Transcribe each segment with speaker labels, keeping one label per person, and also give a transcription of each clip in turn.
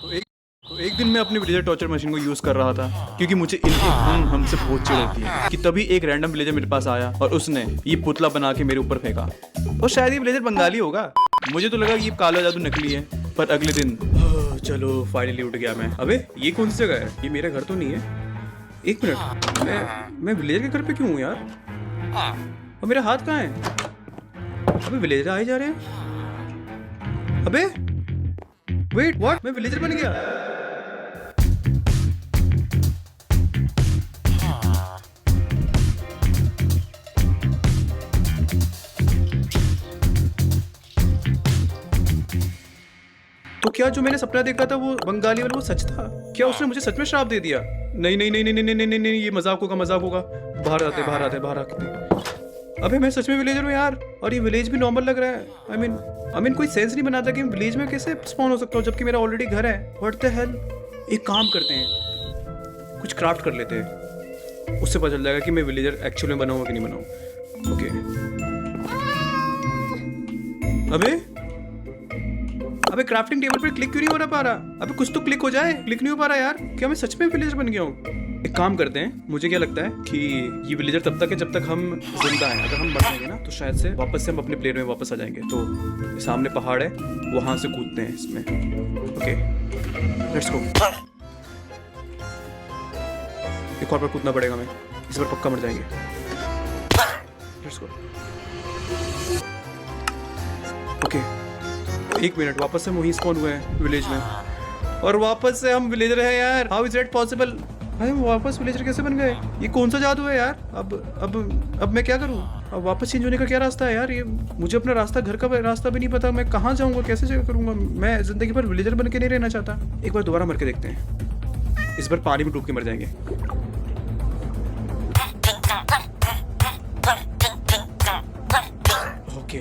Speaker 1: तो एक दिन मैं अपनी विलेजर टॉर्चर मशीन को यूज़ कर रहा था क्योंकि मुझे इनके हमसे बहुत चिढ़ होती है कि तभी एक रैंडम विलेजर मेरे पास आया और उसने ये पुतला बना के मेरे ऊपर फेंका। और शायद ये विलेजर बंगाली होगा, मुझे तो लगा कि ये काला जादू नकली है। पर अगले दिन चलो फाइनली उठ गया मैं। अबे ये कौन सी जगह है? ये मेरा घर तो नहीं है। एक मिनट, मैं विलेजर के घर पे क्यों हूँ यार? और मेरा हाथ कहाँ है? अबे विलेजर आए जा रहे हैं। अबे वेट, व्हाट? मैं विलेजर बन गया। तो क्या जो मैंने सपना देखा था वो बंगाली वाला वो सच था? क्या उसने मुझे सच में श्राप दे दिया? नहीं नहीं नहीं नहीं नहीं नहीं नहीं नहीं, ये मजाक होगा, मजाक होगा। बाहर आते। अबे मैं सच में विलेजर हूँ यार, और ये विलेज भी नॉर्मल लग रहा है। आई मीन कोई सेंस नहीं बनाता कि विलेज में कैसे स्पॉन हो सकता हूँ जबकि मेरा ऑलरेडी घर है। What the hell? एक काम करते हैं, कुछ क्राफ्ट कर लेते हैं, उससे पता चल जाएगा कि मैं विलेजर एक्चुअल में बना हुआ कि नहीं बना हूँ। ओके। अबे क्राफ्टिंग टेबल पर क्लिक क्यों नहीं हो पा रहा? अबे कुछ तो क्लिक हो जाए। क्लिक नहीं हो पा रहा यार। क्या मैं सच में विलेजर बन गया हूँ? एक काम करते हैं, मुझे क्या लगता है कि ये विलेजर तब तक है जब तक हम जिंदा हैं। अगर हम मर जाएंगे ना तो शायद से वापस से हम अपने प्लेयर में वापस आ जाएंगे। तो सामने पहाड़ है, वहां से कूदते हैं इसमें। Okay let's go. एक और बार कूदना पड़ेगा, मैं इस बार पक्का मर जाएंगे। Let's go. ओके एक मिनट, वापस से हम वहीं स्पॉन हुए हैं विलेज में, और वापस से हम विलेजर हैं यार। How is it possible? भाई हम वापस विलेजर कैसे बन गए? ये कौन सा जादू है यार? अब मैं क्या करूं? अब वापस चेंज होने का क्या रास्ता है यार? ये मुझे अपना रास्ता, घर का रास्ता भी नहीं पता। मैं कहाँ जाऊंगा, कैसे करूंगा? मैं जिंदगी भर विलेजर बन के नहीं रहना चाहता। एक बार दोबारा मर के देखते हैं, इस बार पानी में डूब के मर जाएंगे। Okay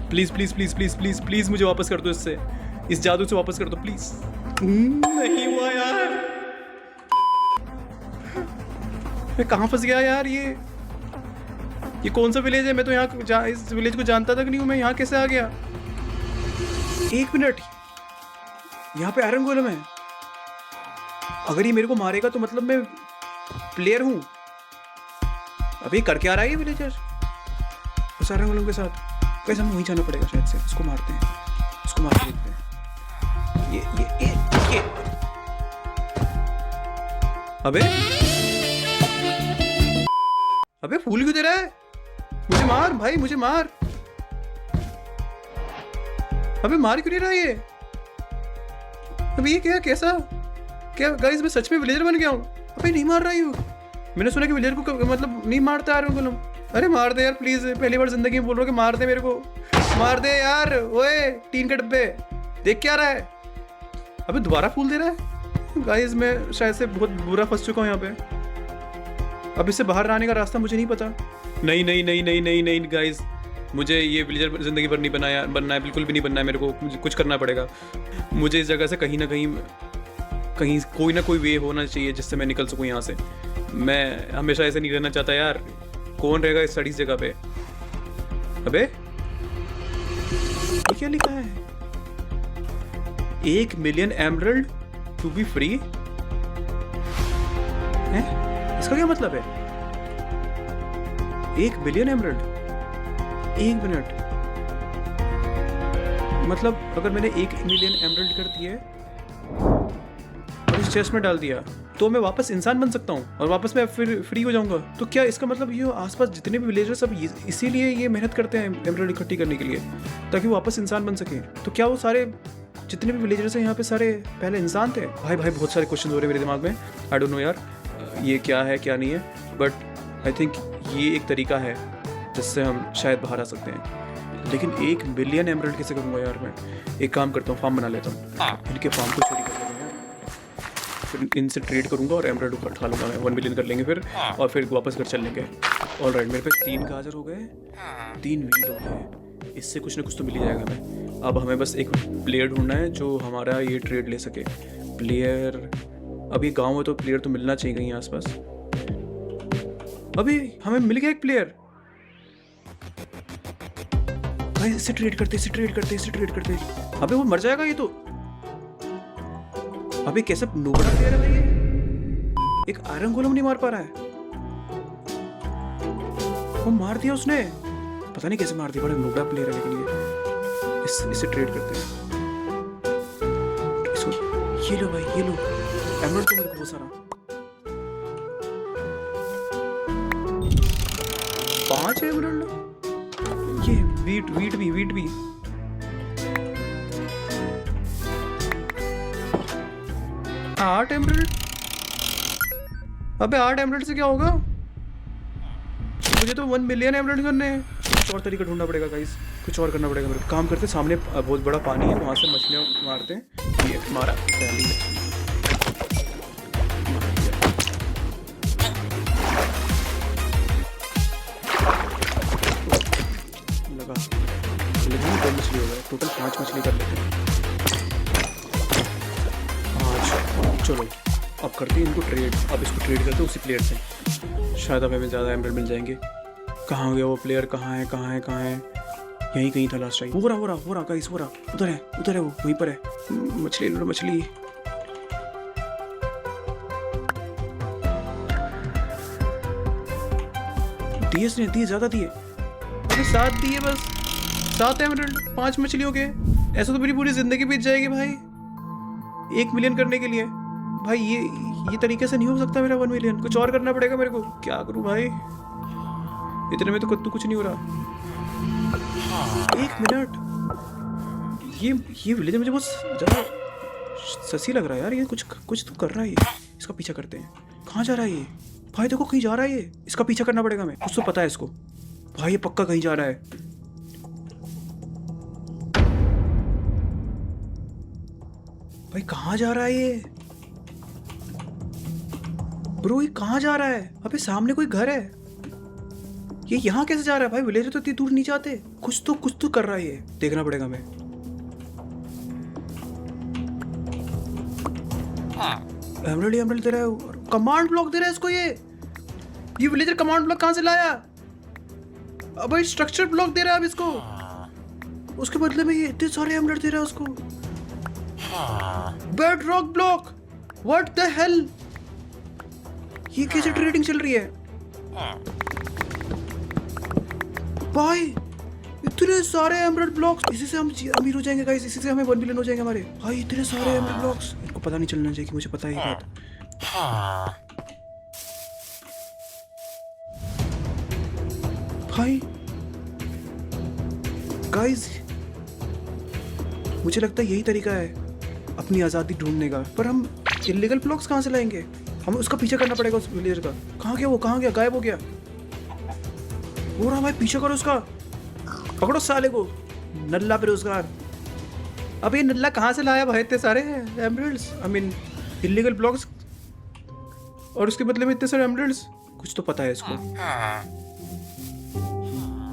Speaker 1: please please please please please please मुझे वापस कर दो, इससे, इस जादू से वापस कर दो प्लीज। नहीं हुआ यार, मैं कहाँ फंस गया यार? ये कौन सा विलेज है? मैं तो यहाँ इस विलेज को जानता तक नहीं हूँ। मैं यहाँ कैसे आ गया? एक मिनट, यहाँ पे आयरन गोलम है। अगर ये मेरे को मारेगा तो मतलब मैं प्लेयर हूँ। अभी कर क्या रहा है ये विलेजर उस आयरन गोलम के साथ? कैसे हमें वहीं जाना पड़ेगा शायद से। इसको मारते हैं, इसको मार के देखते हैं। ये अबे फूल क्यों दे रहा है? मुझे मार भाई, मुझे मार। अबे मार क्यों नहीं रहा ये? अबे ये क्या, कैसा क्या गाइस? मैं सच में विलेजर बन गया हूँ। अबे नहीं मार रहा हूँ। मैंने सुना कि विलेजर को मतलब नहीं मारता आयरन गोलम। अरे मार दे यार प्लीज, पहली बार जिंदगी में बोल रहा हूँ कि मार दे मेरे को, मार दे यार। ओए टीन के डब्बे देख क्या रहा है? अबे दोबारा फूल दे रहा है। गाइस मैं शायद से बहुत बुरा फंस चुका हूँ यहाँ पे। अब इससे बाहर आने का रास्ता मुझे नहीं पता। नहीं नहीं नहीं नहीं नहीं नहीं गाइस, मुझे ये विलेजर जिंदगी भर नहीं बनना है, बिल्कुल भी नहीं बनना है मेरे को। मुझे कुछ करना पड़ेगा। मुझे इस जगह से कहीं ना कहीं कोई ना कोई वे होना चाहिए जिससे मैं निकल सकूँ यहाँ से। मैं हमेशा ऐसे नहीं रहना चाहता यार। कौन रहेगा इस स्टडीज जगह पे? अबे ये क्या लिखा है? 1 million emerald to be free. इसका क्या मतलब है? 1 बिलियन एमरल्ड। एक मिनट, मतलब अगर मैंने 1 मिलियन एमरल्ड कर दिए और इस चेस्ट में डाल दिया तो मैं वापस इंसान बन सकता हूँ और वापस मैं फिर फ्री हो जाऊंगा। तो क्या इसका मतलब ये आसपास जितने भी विलेजर्स सब इसीलिए ये मेहनत करते हैं एमरल्ड इकट्ठी करने के लिए, ताकि वो वापस इंसान बन सके? तो क्या वो सारे जितने भी विलेजर्स हैं यहाँ पे सारे पहले इंसान थे? भाई बहुत सारे क्वेश्चन हो रहे हैं मेरे दिमाग में। आई डोंट नो यार ये क्या है क्या नहीं है, बट आई थिंक ये एक तरीका है जिससे हम शायद बाहर आ सकते हैं। लेकिन 1 बिलियन एमरल्ड कैसे करूँगा यार? मैं एक काम करता हूँ, फार्म बना लेता हूँ, इनके फार्म को चोरी कर लेता हूँ, फिर इनसे ट्रेड करूँगा और एमरल्ड उठा लूँगा मैं। 1 बिलियन कर लेंगे फिर, और फिर वापस घर चल लेंगे। ऑलराइट, मेरे पास 3 गाजर हो गए, 3 वीट हो गए। इससे कुछ ना कुछ तो मिल ही जाएगा हमें। अब हमें बस एक प्लेयर ढूंढना है जो हमारा ये ट्रेड ले सके। प्लेयर, अभी गाँव में तो प्लेयर तो मिलना चाहिए कहीं आसपास। अभी हमें मिल गया एक प्लेयर। भाई इससे ट्रेड करते। अबे वो मर जाएगा ये तो। अबे कैसे नोबड़ा प्लेयर है भाई ये? एक आयरन गोलम नहीं मार पा रहा है। वो मार दिया उसने, पता नहीं कैसे मार दिया। बड़ा नोबड़ा प्लेयर है लेकिन ये। इससे ट्रेड करते हैं इसको। ये लो भाई, ये लो एमराल्ड तो मेरे को बहुत सारा। 5 एमराल्ड। ये वीट भी। आठ एमराल्ड। अबे 8 एमराल्ड से क्या होगा? मुझे तो 1 मिलियन एमराल्ड करने हैं। कुछ और तरीका ढूंढना पड़ेगा गाइस, कुछ और करना पड़ेगा मेरे को। काम करते सामने बहुत बड़ा पानी है, वहां से मछलियां मारते हैं। ये मारा पहली लगा, लेकिन 2 मछली हो गए टोटल। 5 मछली कर लेते हैं आज। चलो अब करते हैं इनको ट्रेड। अब इसको ट्रेड करते हैं उसी प्लेयर से, शायद अब हमें ज़्यादा एमराल्ड मिल जाएंगे। कहाँ हो गया वो प्लेयर? कहाँ है? यहीं कहीं था लास्ट टाइम। हो रहा गाइस, हो रहा। उधर है वो, वहीं पर है। मछली लो, मछली। दिए इसने, दिए ज़्यादा दिए। अरे 7 दिए बस। 7 एमराल्ड 5 मछलियों के। ऐसा तो मेरी पूरी जिंदगी बीत जाएगी भाई 1 मिलियन करने के लिए। भाई ये तरीके से नहीं हो सकता मेरा 1 मिलियन। कुछ और करना पड़ेगा मेरे को। क्या करूं भाई, इतने में तो कुछ नहीं हो रहा। 1 मिनट। ये विलेज मुझे बहुत ज़्यादा ससी लग रहा है यार। ये कुछ तो कर रहा है ये। इसका पीछा करते हैं। कहाँ जा रहा है ये भाई? देखो कहीं जा रहा है ये। इसका पीछा करना पड़ेगा हमें। कुछ तो पता है इसको भाई, ये पक्का कहीं जा रहा है। भाई कहाँ जा रहा है ये ब्रो? ये कहाँ जा रहा है? अबे सामने कोई घर है। ये यहाँ कैसे जा रहा है भाई? विलेजर तो इतनी दूर नहीं जाते। कुछ तो कर रहा है ये, देखना पड़ेगा हमें। एमराल्ड दे रहा है, कमांड ब्लॉक दे रहा है इसको। ये विलेजर कमांड ब्लॉक कहाँ से लाया? अब भाई स्ट्रक्चर ब्लॉक दे रहा है अब इसको। उसके बदले में ये इतने सारे एमराल्ड दे रहा है उसको। Bed rock block, what the hell? ये कैसे ट्रेडिंग चल रही है भाई? इतने सारे एमराल्ड ब्लॉक्स। इसी से हम अमीर हो जाएंगे गाइस। इसी से हमें 1 मिलियन हो जाएंगे हमारे। भाई इतने सारे एमराल्ड ब्लॉक्स, इनको पता नहीं चलना चाहिए कि मुझे पता है ये बात। भाई गाइस मुझे लगता है यही तरीका है अपनी आज़ादी ढूंढने का। पर हम इलीगल ब्लॉक्स कहाँ से लाएंगे? हमें उसका पीछा करना पड़ेगा उस विलेजर का। कहाँ गया वो? कहाँ गया? गायब हो गया। हो रहा भाई, पीछा करो उसका। पकड़ो साले को, नल्ला बेरोजगार। अब ये नल्ला कहाँ से लाया भाई इतने सारे emeralds? I mean illegal blocks, और उसके बदले में इतने सारे एमराल्ड्स। कुछ तो पता है इसको।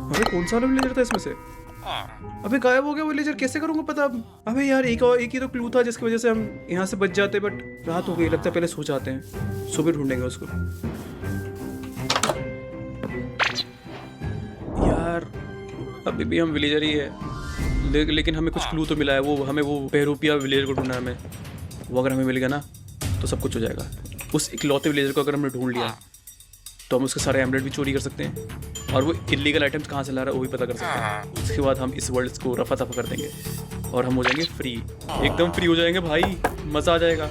Speaker 1: अबे कौन सा विलेजर था इसमें से? अबे गायब हो गया वो विलेजर, कैसे करूंगा पता? अबे यार एक ही तो क्लू था जिसकी वजह से हम यहाँ से बच जाते, बट रात हो गई। लगता है पहले सो जाते हैं, सुबह ढूंढेंगे उसको। यार अभी भी हम विलेजर ही है, लेकिन हमें कुछ क्लू तो मिला है। वो हमें वो बेरूपिया विलेजर को ढूंढना है हमें। वो अगर हमें मिल गया ना तो सब कुछ हो जाएगा। उस इकलौते विलेजर को अगर हमने ढूंढ लिया तो हम उसके सारे एमराल्ड भी चोरी कर सकते हैं, और वो इलीगल आइटम्स कहाँ से ला रहा है वो भी पता कर सकते हैं। उसके बाद हम इस वर्ल्ड को रफा दफा कर देंगे और हम हो जाएंगे फ्री। एकदम फ्री हो जाएंगे भाई, मजा आ जाएगा।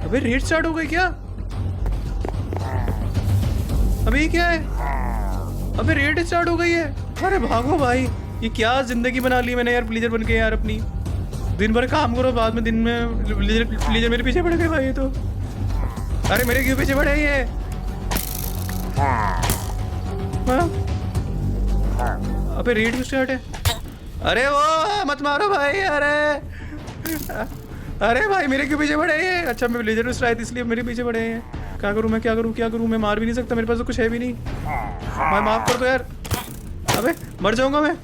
Speaker 1: अबे रेड स्टार्ट हो गई क्या? अबे ये क्या है? अबे रेड स्टार्ट हो गई है। अरे भागो भाई, ये क्या जिंदगी बना ली मैंने यार विलेजर बन के यार अपनी। दिन भर काम करो, बाद में दिन में विलेजर मेरे पीछे पड़ गए भाई। ये तो अरे मेरे क्यों पीछे पड़े ये? अबे रेड क्यों स्टार्ट है? अरे वो मत मारो भाई। अरे भाई मेरे क्यों पीछे पड़े ये? अच्छा मैं विलेजर स्ट्राइक थी इसलिए मेरे पीछे पड़े हैं। क्या करूं मैं? क्या करूं? मैं मार भी नहीं सकता, मेरे पास तो कुछ है भी नहीं। भाई माफ कर दो यार। अबे मर जाऊंगा मैं।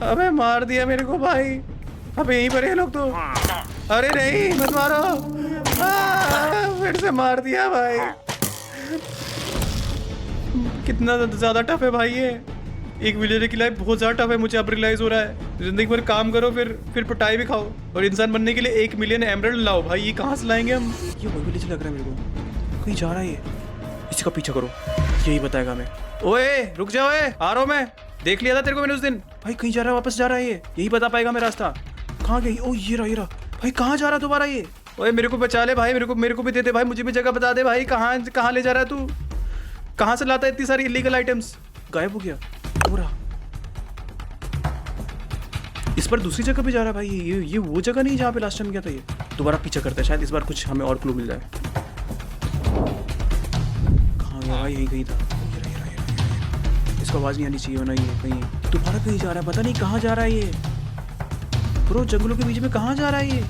Speaker 1: अबे मार दिया मेरे को भाई। अबे यहीं पर है लोग तो। अरे नहीं मत मारो। फिर से मार दिया भाई। कितना ज़्यादा टफ है भाई ये। एक विलेजर की लाइफ बहुत ज़्यादा टफ है, मुझे अब रियलाइज़ हो रहा है। ज़िंदगी भर काम करो, फिर पटाई भी खाओ, और इंसान बनने के लिए 1 मिलियन एमराल्ड लाओ। भाई ये कहाँ से लाएंगे हम? ये वही विलेजर लग रहा है मेरे को, कहीं जा रहा है ये। इसी का पीछा करो, यही बताएगा हमें। ओए रुक जाओ, आ रहा हूँ मैं, देख लिया था तेरे को मैंने उस दिन। भाई कहीं जा रहा है, वापस जा रहा है ये, यही बता पाएगा मैं रास्ता। कहाँ गई? ओ ये रहा। भाई कहाँ जा रहा है दोबारा ये? ओए मेरे को बचा ले भाई, मेरे को भी दे दे भाई, मुझे भी जगह बता दे भाई। कहाँ ले जा रहा है तू? कहाँ से लाता है इतनी सारी इलीगल आइटम्स? गायब हो गया पूरा। इस पर दूसरी जगह पे जा रहा है भाई। ये वो जगह नहीं जहाँ पे लास्ट टाइम गया था ये। दोबारा पीछा करता है, शायद इस बार कुछ हमें और क्लू मिल जाए। कहाँ गया भाई? यही कहीं था। इसको आवाज़ नहीं आनी चाहिए ना, ये कहीं दोबारा कहीं जा रहा है, पता नहीं कहाँ जा रहा है ये। ब्रो जंगलों के बीच में कहाँ जा रहा है ये?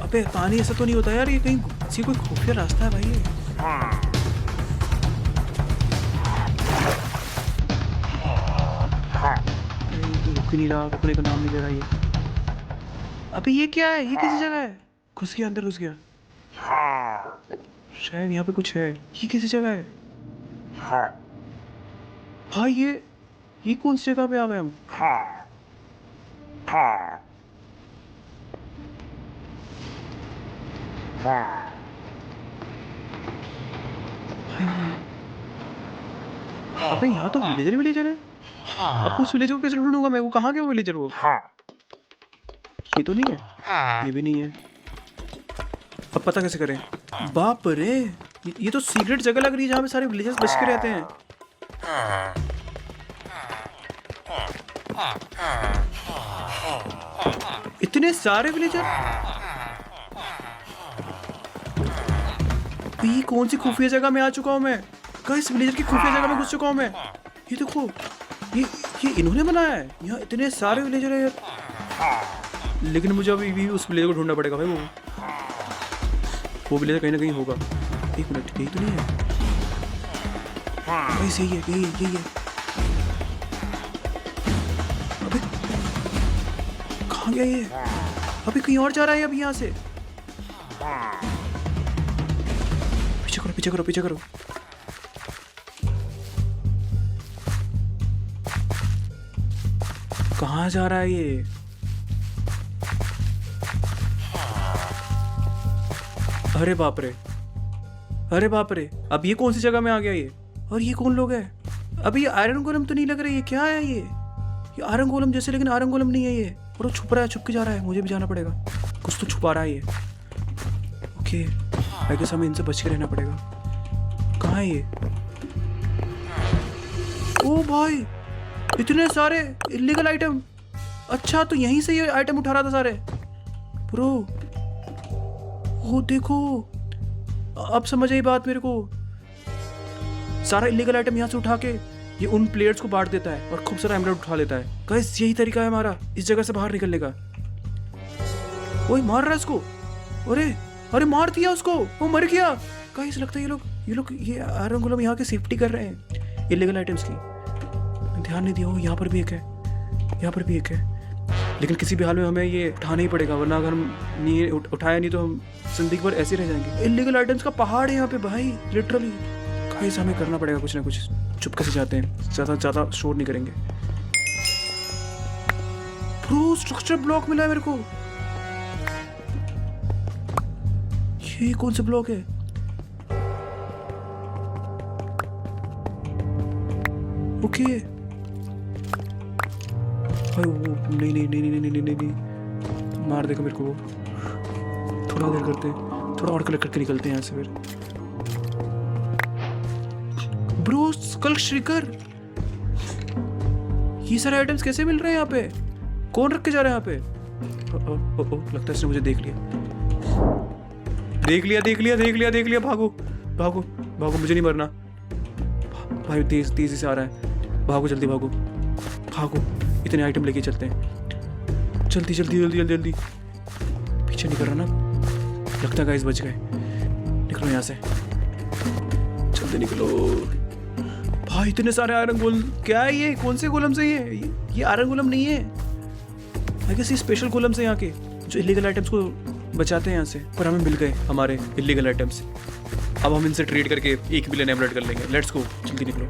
Speaker 1: अबे पानी ऐसा तो नहीं होता यार, ये कहीं किसी कोई खुफिया रास्ता है भाई ये। रुक नहीं रहा, रुकने का नाम नहीं ले रहा ये। अबे ये क्या है? ये किसी जगह है? घुस गया, अंदर घुस गया शायद। यहाँ पे कुछ है। ये किसी जगह है भाई। ये कौन सी जगह पे आ गए हम? अबे यहाँ तो विलेजर है। अब उस विलेजर को कैसे ढूंढूंगा मैं? वो कहाँ गया वो विलेजर? वो ये तो नहीं है, ये भी नहीं है। अब पता कैसे करें? बाप रे, ये तो सीक्रेट जगह लग रही है जहाँ पे सारे विलेजर्स बच के रहते हैं। इतने सारे विलेजर? ये कौन सी खुफिया जगह में आ चुका हूँ मैं? इस विलेजर की खुफिया जगह में घुस चुका हूँ मैं। ये देखो, ये इन्होंने बनाया है। यहाँ इतने सारे विलेजर है यार। लेकिन मुझे अभी भी उस विलेजर को ढूंढना पड़ेगा भाई। वो विलेजर कहीं ना कहीं होगा। एक मिनट, यही तो नहीं है भाई? सही है, यही है। अबे कहाँ गया ये? अभी कहीं और जा रहा है अभी यहाँ से। पीछे करो। कहाँ जा रहा है ये? अरे बाप रे, अब ये कौन सी जगह में आ गया ये? और ये कौन लोग हैं? अब ये आयरन गोलम तो नहीं लग रहा है। ये क्या है ये आयरन गोलम जैसे, लेकिन आयरन गोलम नहीं है ये। और वो छुप रहा है, छुप के जा रहा है। मुझे भी जाना पड़ेगा, कुछ तो छुपा रहा है ये। ओके, आई गेस हमें इनसे बच के रहना पड़ेगा। कहाँ है ये? ओ भाई, इतने सारे इलीगल आइटम। अच्छा, तो यहीं से ये आइटम उठा रहा था सारे ब्रो। ओ देखो, अब समझ आई बात मेरे को। सारा इलीगल आइटम यहाँ से उठा के ये उन प्लेयर्स को बांट देता है और खूब सारा एमराल्ड उठा लेता है। गाइस यही तरीका है हमारा इस जगह से बाहर निकलने का। ओए मार रहा है इसको। अरे मार दिया उसको, वो मर गया। गाइस लगता है ये आयरन गोलम यहाँ के सेफ्टी कर रहे हैं इलीगल आइटम्स की। ध्यान नहीं दिया। वो यहाँ पर भी एक है, लेकिन किसी भी हाल में हमें ये उठाना ही पड़ेगा, वरना अगर हम नहीं उठाया नहीं तो हम जिंदगी भर ऐसे रह जाएंगे। इलीगल आइटम्स का पहाड़ है यहाँ पे भाई, लिटरली। गाइस हमें करना पड़ेगा कुछ ना कुछ। चुपके से जाते हैं, ज़्यादा शोर नहीं करेंगे। ब्रो स्ट्रक्चर ब्लॉक मिला है मेरे को। ये कौन सा ब्लॉक है? ओके भाई, वो नहीं मार देगा मेरे को वो। थोड़ा देर करते हैं, थोड़ा और कलेक्ट करके निकलते हैं यहाँ से फिर। ब्रो स्कल श्रिकर, ये सारे आइटम्स कैसे मिल रहे हैं यहाँ पे? कौन रख के जा रहा है यहाँ पे? लगता है इसने मुझे देख लिया। भागो, मुझे नहीं मरना भाई। तेजी से आ रहा है। भागो, जल्दी भागो। इतने आइटम लेके चलते हैं। जल्दी। पीछे नहीं कर रहा ना? लगता है गाइस बच गए। निकलो यहाँ से, जल्दी निकलो भाई। इतने सारे आयरन गोलम। क्या है ये? कौन से गोलम से ये आयरन गोलम नहीं है। आई गेस ये स्पेशल गोलम से यहाँ के, जो इलीगल आइटम्स को बचाते हैं यहाँ से। पर हमें मिल गए हमारे इलीगल आइटम्स। अब हम इनसे ट्रेड करके 1 मिलियन एमराल्ड कर लेंगे। लेट्स गो, जल्दी निकलो।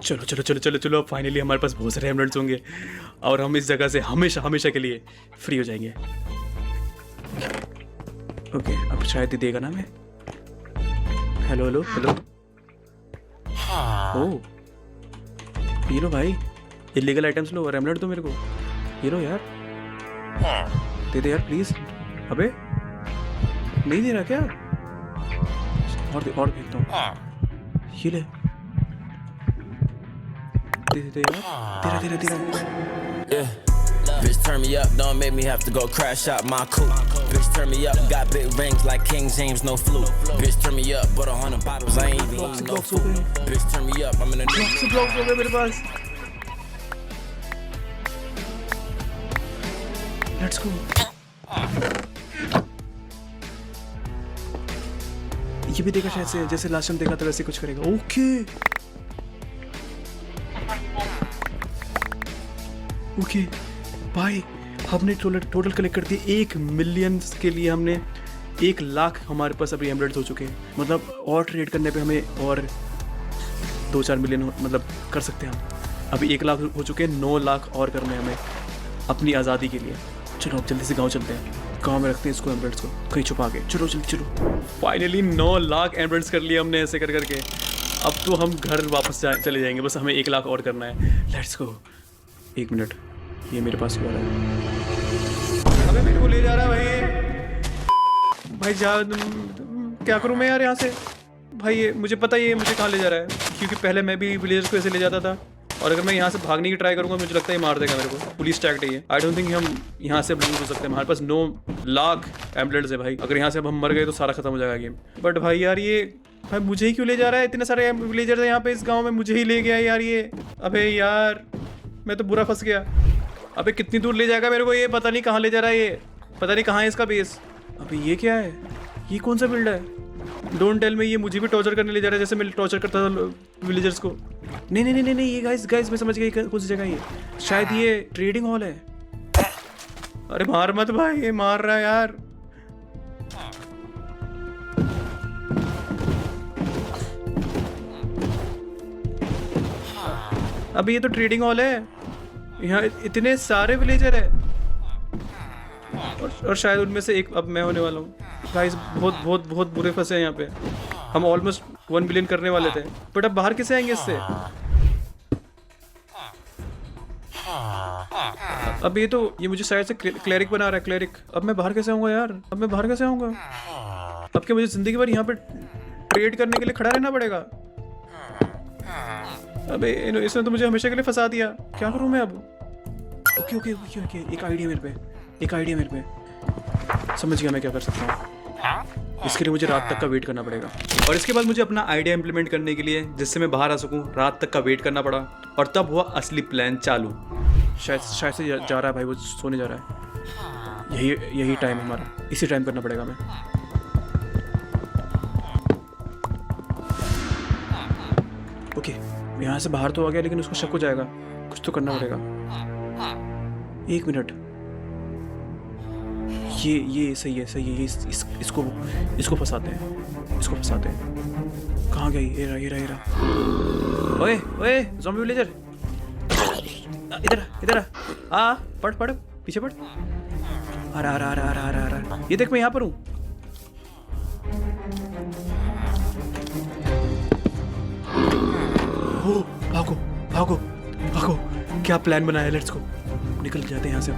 Speaker 1: चलो चलो चलो चलो चलो, फाइनली हमारे पास बहुत सारे एमराल्ड्स होंगे और हम इस जगह से हमेशा हमेशा के लिए फ्री हो जाएंगे। ओके, अब शायद ही देगा ना हमें। Hello hello hello. ओह, ये लो भाई, इलीगल आइटम्स लो और एमराल्ड दो मेरे को। ये लो यार, दे दे यार प्लीज। अबे नहीं दे रहा क्या? और भेजता हूँ। ये ले, दे यार, तेरा।
Speaker 2: Yeah. Bitch turn me up, don't make me have to go crash out my coupe. Bitch turn me up, got big rings like King James, no fluke. Bitch turn me up, but 100 bottles, I ain't even eating no food. Bitch turn me up, I'm in a new
Speaker 1: blocks हो गए मेरे पास। Let's go। ये भी देखा शायद से, जैसे last time देखा था वैसे कुछ करेगा। ओके ओके भाई, हमने टोटल कलेक्ट कर दिए 1 मिलियन के लिए। हमने 1 लाख हमारे पास अभी एमराल्ड्स हो चुके हैं। मतलब और ट्रेड करने पे हमें और 2-4 मिलियन मतलब कर सकते हैं हम। अभी 1 लाख हो चुके हैं, 9 लाख और करने हैं हमें अपनी आज़ादी के लिए। चलो अब जल्दी से गांव चलते हैं, गांव में रखते हैं इसको, एमराल्ड्स को कहीं छुपा के। चलो जल्दी चलो। फाइनली 9 लाख एमराल्ड्स कर लिए हमने ऐसे कर करके। अब तो हम घर वापस चले जाएंगे, बस हमें 1 लाख और करना है। Let's go. 1 मिनट, ये मेरे पास हुआ है। अबे मेरे को ले जा रहा है भाई जा, क्या करूं मैं यार यहाँ से? भाई ये मुझे पता ही है मुझे कहाँ ले जा रहा है, क्योंकि पहले मैं भी विलेजर्स को ऐसे ले जाता था। और अगर मैं यहाँ से भागने की ट्राई करूंगा मुझे लगता है मार देगा मेरे को। पुलिस टैक्ट है ये। आई डोंट थिंक हम यहाँ से लूज हो सकते हैं। हमारे पास 9 लाख एमराल्ड्स है भाई। अगर यहाँ से अब हम मर गए तो सारा खत्म हो जाएगा गेम। बट भाई यार ये भाई मुझे ही क्यों ले जा रहा है? इतने सारे विलेजर्स है यहाँ पे इस गाँव में, मुझे ही ले गया यार ये। अबे यार मैं तो बुरा फंस गया। अबे कितनी दूर ले जाएगा मेरे को ये? पता नहीं कहाँ ले जा रहा है ये, पता नहीं कहाँ है इसका बेस। अबे ये क्या है? ये कौन सा बिल्ड है? डोंट टेल में ये मुझे भी टॉर्चर करने ले जा रहा है जैसे मैं टॉर्चर करता था विलेजर्स को। नहीं नहीं नहीं नहीं, ये गाइस मैं समझ गया कौन सी जगह है ये। शायद ये ट्रेडिंग हॉल है। अरे मार मत भाई, ये मार रहा है यार। अबे ये तो ट्रेडिंग हॉल है, यहाँ इतने सारे विलेजर है और शायद उनमें से एक अब मैं होने वाला हूँ। गाइस बहुत बहुत बहुत बुरे फंसे हैं यहाँ पे। हम ऑलमोस्ट 1 बिलियन करने वाले थे, बट अब बाहर कैसे आएंगे इससे? अब ये मुझे शायद से क्लेरिक बना रहा है, क्लेरिक। अब मैं बाहर कैसे आऊँगा यार? अब मैं बाहर कैसे आऊँगा? अब क्या मुझे जिंदगी भर यहाँ पे ट्रेड करने के लिए खड़ा रहना पड़ेगा? अबे इसने तो मुझे हमेशा के लिए फंसा दिया। क्या करूँ मैं अब? ओके ओके ओके ओके, एक आइडिया मेरे पे, समझ गया मैं क्या कर सकता हूँ। इसके लिए मुझे रात तक का वेट करना पड़ेगा और इसके बाद मुझे अपना आइडिया इंप्लीमेंट करने के लिए जिससे मैं बाहर आ सकूँ रात तक का वेट करना पड़ा और तब हुआ असली प्लान चालू। शायद से जा रहा है भाई, वो सोने जा रहा है। यही टाइम हमारा, इसी टाइम करना पड़ेगा हमें। ओके यहाँ से बाहर तो आ गया लेकिन उसको शक हो जाएगा, कुछ तो करना पड़ेगा। 1 मिनट, ये सही है ये इसको फंसाते हैं। कहाँ गई? ये रहा। ओए ज़ॉम्बी विलेजर, इधर आ, पढ़ पीछे पढ़। आ रहा। ये देख मैं यहाँ पर हूँ। भागो, क्या प्लान बनाया है? लेट्स गो, निकल जाते हैं यहाँ से,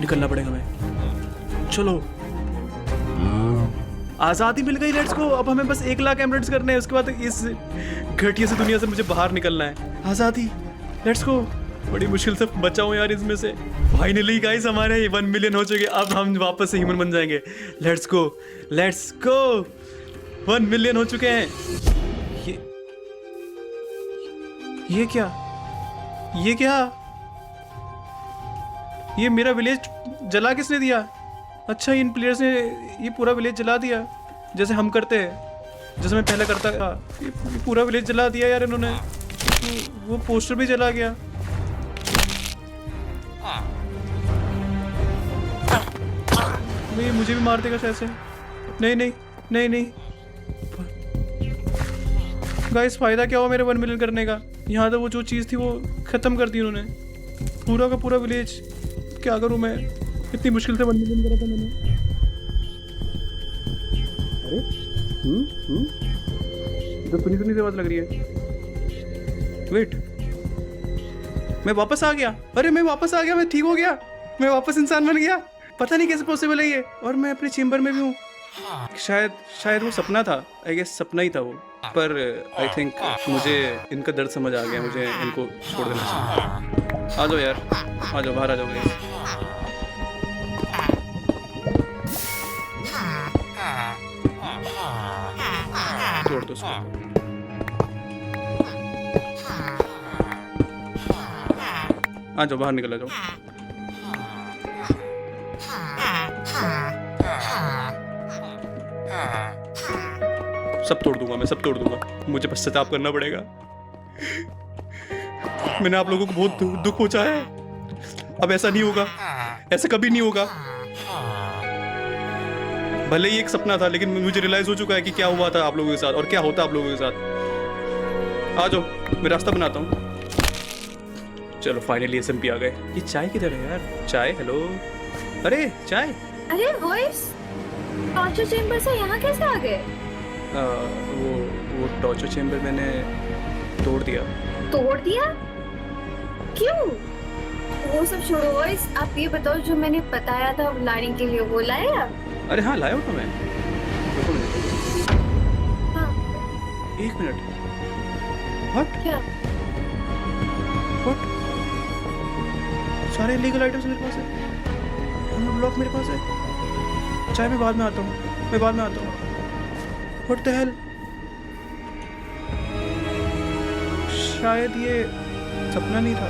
Speaker 1: निकलना पड़ेगा हमें। चलो आज़ादी मिल गई, लेट्स गो। अब हमें बस 1 लाख एमराल्ड्स करने हैं, उसके बाद इस घटिया से दुनिया से मुझे बाहर निकलना है। आज़ादी, लेट्स गो। बड़ी मुश्किल से बचा हूँ यार इसमें से। फाइनली गाइस हमारे 1 मिलियन हो चुके। अब हम वापस से ह्यूमन बन जाएंगे। लेट्स गो 1 मिलियन हो चुके हैं। ये क्या? ये मेरा विलेज जला किसने दिया? अच्छा, इन प्लेयर्स ने ये पूरा विलेज जला दिया जैसे हम करते हैं, जैसे मैं पहले करता था। ये पूरा विलेज जला दिया यार इन्होंने। वो पोस्टर भी जला गया। नहीं, मुझे भी मार देगा शायद से। नहीं नहीं नहीं नहीं गाइस, फायदा क्या हुआ मेरे 1 मिलियन करने का? यहाँ तो वो जो चीज़ थी वो ख़त्म कर दी उन्होंने, पूरा का पूरा विलेज। क्या करूँ मैं? इतनी मुश्किल से 1 मिलियन करा था मैंने। अरे तो सुनी सुनी से बात लग रही है। वेट, मैं वापस आ गया। अरे मैं वापस आ गया, मैं ठीक हो गया, मैं वापस इंसान बन गया। पता नहीं कैसे पॉसिबल है ये। और मैं अपने चेम्बर में भी हूँ। शायद वो सपना था। आई गेस सपना ही था वो। पर आई थिंक मुझे इनका दर्द समझ आ गया। मुझे इनको छोड़ देना चाहिए। आ जाओ यार, आ जाओ, बाहर आ जाओ guys। छोड़ दो उसको। आ जाओ, बाहर निकल आ जाओ। सब तोड़ दूंगा मैं, सब तोड़ दूंगा। मुझे पश्चाताप करना पड़ेगा। मैंने आप लोगों को बहुत दुख पहुंचाया है। अब ऐसा नहीं होगा, ऐसा कभी नहीं होगा। भले ही एक सपना था, लेकिन मुझे रियलाइज हो चुका है कि क्या हुआ था आप लोगों के साथ और क्या होता आप लोगों के साथ। आ जाओ, मैं रास्ता बनाता हूँ। चलो फाइनली SMP आ गए। ये चाय किधर है यार? चाय, हेलो। अरे चाय।
Speaker 3: अरे वॉइस, टॉर्चर चेंबर से यहाँ कैसे आ गए?
Speaker 1: वो टॉर्चर चेंबर मैंने तोड़ दिया।
Speaker 3: तोड़ दिया? क्यों? वो सब छोड़ो वॉइस, आप ये बताओ जो मैंने बताया था लाने के लिए, वो लाए आप?
Speaker 1: अरे हाँ, लाया हूँ मैं।
Speaker 3: हाँ।
Speaker 1: 1 मिनट। व्हाट?
Speaker 3: क्या?
Speaker 1: व्हाट? सारे लीगल आइटम्स मेरे पास है। ब्लॉक मेरे पास है। चाय मैं बाद में आता हूँ, मैं बाद में आता हूँ। What the hell? शायद ये सपना नहीं था।